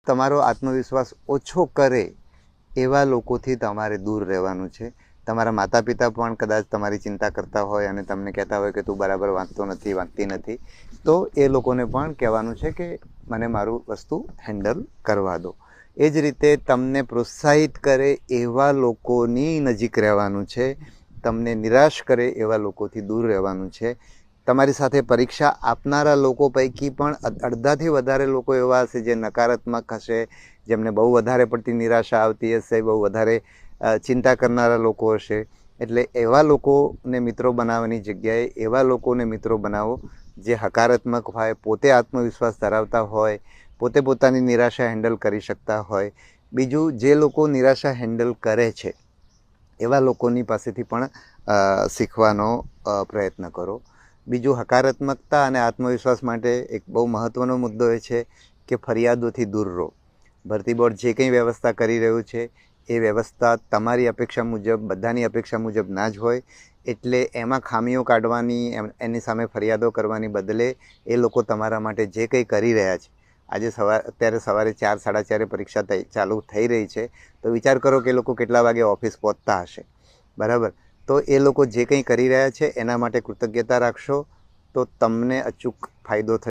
તમારો આત્મવિશ્વાસ ઓછો કરે એવા લોકોથી તમારે દૂર રહેવાનું છે. તમારા માતા પિતા પણ કદાચ તમારી ચિંતા કરતા હોય અને તમને કહેતા હોય કે તું બરાબર વાંચતી નથી, તો એ લોકોને પણ કહેવાનું છે કે મને મારું વસ્તુ હેન્ડલ કરવા દો. એ જ રીતે તમને પ્રોત્સાહિત કરે એવા લોકોની નજીક રહેવાનું છે, તમને નિરાશ કરે એવા લોકોથી દૂર રહેવાનું છે. તમારી સાથે પરીક્ષા આપનારા લોકો પૈકી પણ અડધાથી વધારે લોકો એવા હશે જે નકારાત્મક હશે, જેમને બહુ વધારે પડતી નિરાશા આવતી હશે, બહુ વધારે ચિંતા કરનારા લોકો હશે. એટલે એવા લોકોને મિત્રો બનાવવાની જગ્યાએ એવા લોકોને મિત્રો બનાવો જે હકારાત્મક હોય, પોતે આત્મવિશ્વાસ ધરાવતા હોય, પોતે પોતાની નિરાશા હેન્ડલ કરી શકતા હોય. બીજું, જે લોકો નિરાશા હેન્ડલ કરે છે એવા લોકોની પાસેથી પણ શીખવાનો પ્રયત્ન કરો. બીજું, હકારાત્મકતા અને આત્મવિશ્વાસ માટે એક બહુ મહત્ત્વનો મુદ્દો એ છે કે ફરિયાદોથી દૂર રહો. ભરતી બોર્ડ જે કંઈ વ્યવસ્થા કરી રહ્યું છે એ વ્યવસ્થા તમારી અપેક્ષા મુજબ, બધાની અપેક્ષા મુજબ ના જ હોય. એટલે એમાં ખામીઓ કાઢવાની, એની સામે ફરિયાદો કરવાની બદલે એ લોકો તમારા માટે જે કંઈ કરી રહ્યા છે, આજે અત્યારે સવારે 4, 4:30 પરીક્ષા ચાલુ થઈ રહી છે, તો વિચાર કરો કે એ લોકો કેટલા વાગે ઓફિસ પહોંચતા હશે, બરાબર? તો એ લોકો જે કંઈ કરી રહ્યા છે એના માટે કૃતજ્ઞતા રાખશો તો તમને અચૂક ફાયદો થશે.